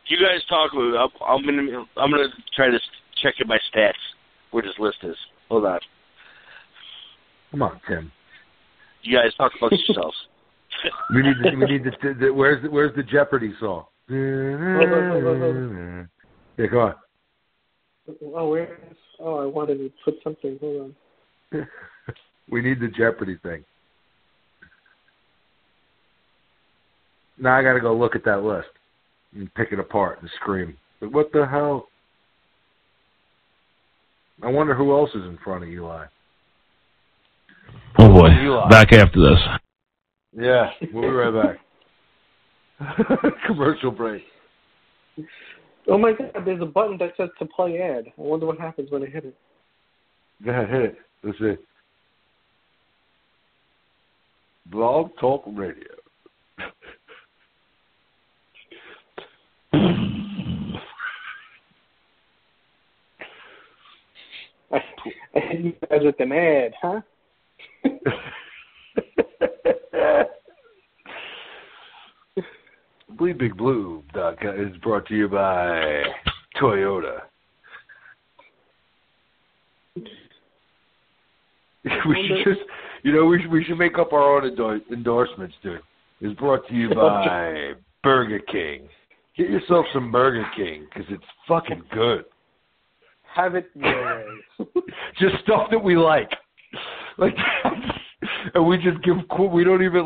You guys talk about it. I'm gonna try to check in my stats where this list is. Hold on.
Come on, Tim.
You guys talk about yourselves.
we need the where's the Jeopardy song? Yeah, come on.
I wanted to put something. Hold on.
We need the Jeopardy thing. Now I got to go look at that list and pick it apart and scream. But what the hell? I wonder who else is in front of Eli.
Oh, boy.
Eli.
Back after this.
Yeah, we'll be right back. Commercial break.
Oh, my God. There's a button that says to play ad. I wonder what happens when I hit it.
Go ahead, hit it. Let's see. Blog Talk Radio.
I hit you guys with an ad, huh?
Bleedbigblue is brought to you by Toyota. we should make up our own endorsements, dude. It's brought to you by Burger King. Get yourself some Burger King because it's fucking good.
Have it your way.
Just stuff that we like. And we just give we don't even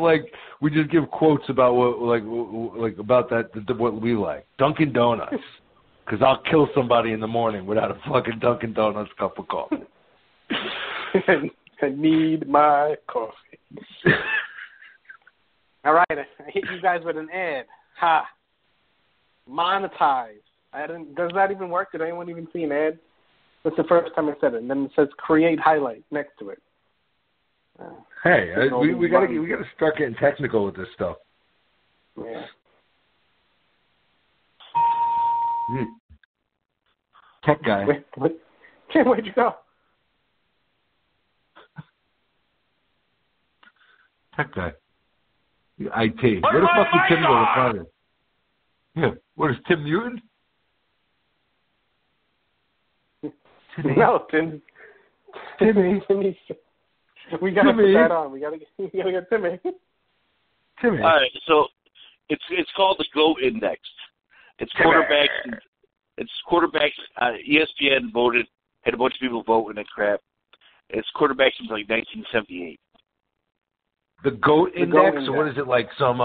we just give quotes about what about what we like. Dunkin' Donuts, because I'll kill somebody in the morning without a fucking Dunkin' Donuts cup of coffee.
I need my coffee. All right, I hit you guys with an ad. Ha! Monetize. Does that even work? Did anyone even see an ad? That's the first time I said it. And then it says create highlight next to it.
Hey, we gotta start getting technical with this stuff.
Yeah.
Tech guy.
Tim, where'd you go?
Tech guy. IT. Where the fuck did Tim go to find it? Yeah. What is Tim Newton?
No, Timmy. We gotta put that on. We gotta get Timmy.
All right, so it's called the GOAT Index. It's quarterbacks. It's quarterbacks. ESPN had a bunch of people vote and that crap. It's quarterbacks since like 1978.
The GOAT Index. So what is it, like some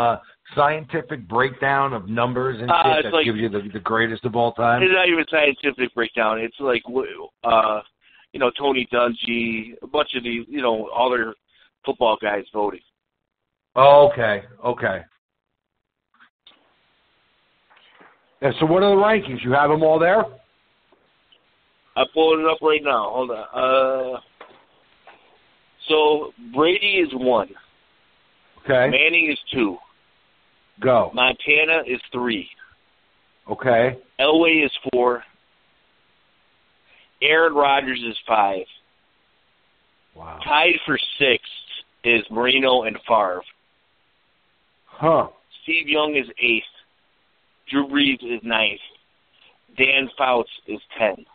scientific breakdown of numbers and shit that gives you the greatest of all time?
It's not even a scientific breakdown. It's like Tony Dungy, a bunch of these, all their football guys voting.
Oh, okay. And so what are the rankings? You have them all there?
I'm pulling it up right now. Hold on. So Brady is 1.
Okay.
Manning is 2.
Go.
Montana is 3.
Okay.
Elway is 4. Aaron Rodgers is 5.
Wow.
Tied for 6th is Marino and Favre.
Huh.
Steve Young is 8th. Drew Brees is 9th. Dan Fouts is 10.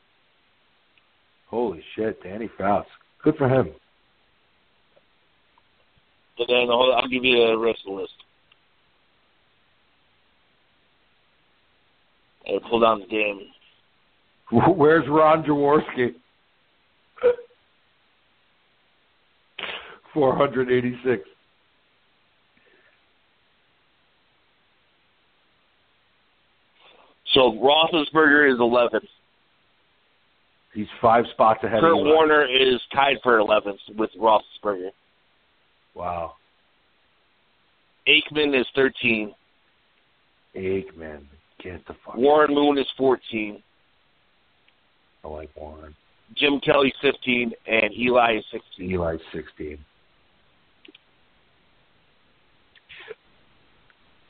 Holy shit, Danny Fouts. Good for him.
But then I'll give you the rest of the list. I pull down the game.
Where's Ron Jaworski? 486.
So Roethlisberger is 11th.
He's 5 spots ahead
Kurt
of you.
Warner is tied for 11th with Roethlisberger.
Wow.
Aikman is 13.
Aikman. Get the fuck
Warren Moon is 14.
I like Warren.
Jim Kelly 15, and Eli is 16.
Eli's 16.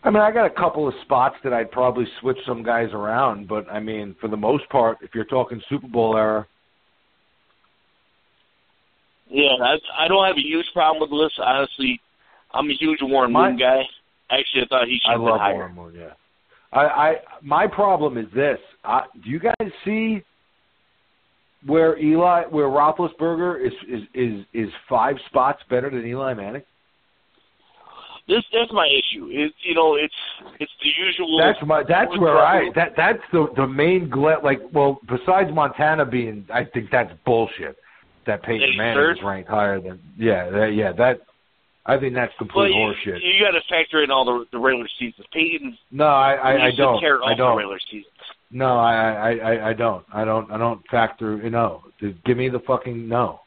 I mean, I got a couple of spots that I'd probably switch some guys around, but, I mean, for the most part, if you're talking Super Bowl era.
Yeah, I don't have a huge problem with the list. Honestly, I'm a huge Warren Moon guy. Actually, I thought he should have been higher.
I love Warren Moon, yeah. My problem is this. Do you guys see where Roethlisberger is 5 spots better than Eli Manning?
That's my issue. It's the usual.
That's the main besides Montana being, I think that's bullshit. That Peyton Manning is ranked higher than I think that's complete horseshit. You
got to factor in all the regular seasons. Peyton.
No, I don't.
I don't. The regular seasons.
No, I don't. I don't factor. Give me the fucking no.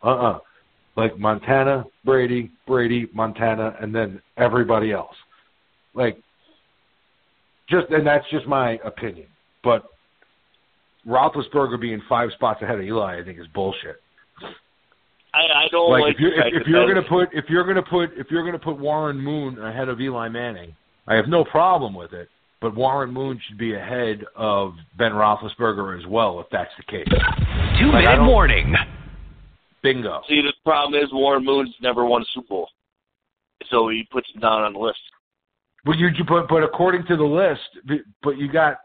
Like Montana, Brady, Montana, and then everybody else. And that's just my opinion. But Roethlisberger being 5 spots ahead of Eli, I think is bullshit.
I don't like
if you're gonna put Warren Moon ahead of Eli Manning, I have no problem with it. But Warren Moon should be ahead of Ben Roethlisberger as well, if that's the case.
2-minute warning.
Bingo.
See, the problem is Warren Moon's never won a Super Bowl, so he puts him down on the list.
But according to the list, but you got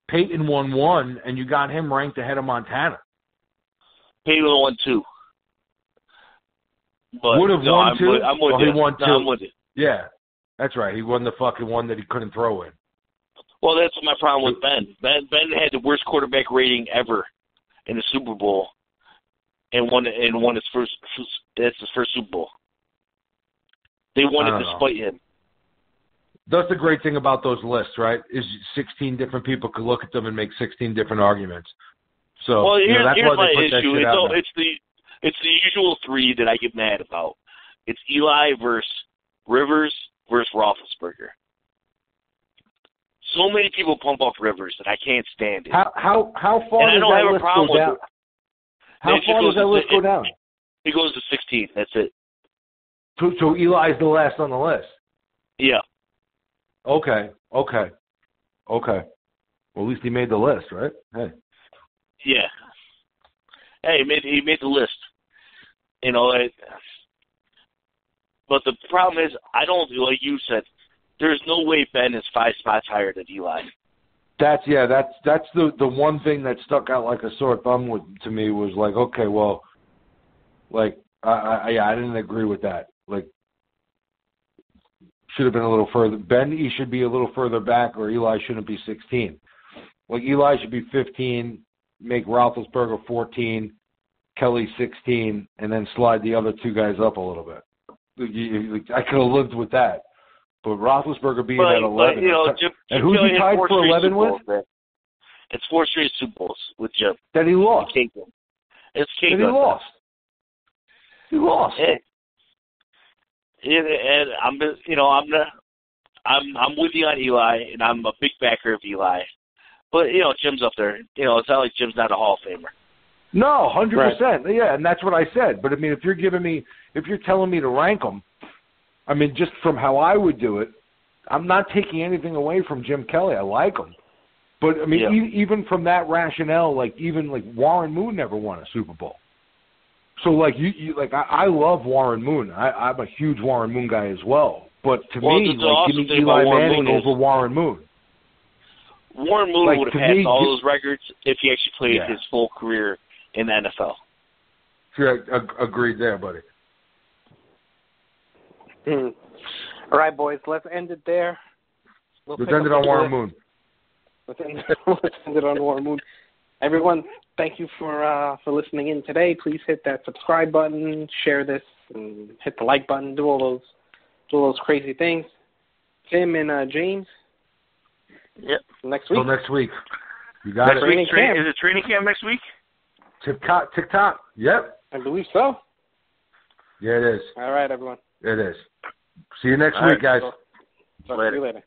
Peyton won 1, and you got him ranked ahead of Montana.
Peyton won 2. But
would have
no,
won two.
I'm with
or
you.
He won two.
No, I'm with you.
Yeah, that's right. He won the fucking one that he couldn't throw in.
Well, that's my problem with Ben. Ben had the worst quarterback rating ever in the Super Bowl, and won his first. That's his first Super Bowl. They won it despite him.
That's the great thing about those lists, right? Is 16 different people could look at them and make 16 different arguments. So
well,
that's
here's
why
my
they put that
issue.
shit out there.
It's the usual three that I get mad about. It's Eli versus Rivers versus Roethlisberger. So many people pump up Rivers, and I can't stand it.
How far
and I
does
don't
that
have a
list
problem
go
with
down?
it.
How far does that list go down?
It goes to 16. That's it.
So Eli's the last on the list.
Yeah.
Okay. Well, at least he made the list, right? Hey.
Yeah. Hey, he made the list. But the problem is, I don't, like you said, there's no way Ben is 5 spots higher than Eli.
That's the one thing that stuck out like a sore thumb to me was like, okay, well, like I didn't agree with that. Like, should have been a little further. Ben, he should be a little further back, or Eli shouldn't be 16. Like Eli should be 15, make Roethlisberger 14, Kelly 16, and then slide the other two guys up a little bit. I could have lived with that. But Roethlisberger being at 11. And who's he tied for 11 with?
It's 4 straight Super Bowls with Jim.
That he lost.
It's cake.
That he lost. He lost.
And I'm with you on Eli, and I'm a big backer of Eli. But Jim's up there. It's not like Jim's not a Hall of Famer.
No, 100%. Yeah, and that's what I said. But I mean, if you're telling me to rank them, I mean, just from how I would do it, I'm not taking anything away from Jim Kelly. I like him. But I mean, even from that rationale, like Warren Moon never won a Super Bowl. So I love Warren Moon. I'm a huge Warren Moon guy as well. But to me, give me Eli Manning over Warren Moon.
Warren Moon would have had all those records if he actually played his full career in the NFL.
Sure, agreed there, buddy.
All right, boys, let's end it there.
Let's end it on Warren Moon.
Let's end it on Warren Moon. Everyone, thank you for listening in today. Please hit that subscribe button, share this, and hit the like button. Do all those crazy things. Tim and James.
Yep.
Next week.
Till next week. You got it.
Is it training camp next week?
TikTok. Yep.
I believe so.
Yeah, it is.
All right, everyone.
It is. See you next week, guys.
Talk to you later.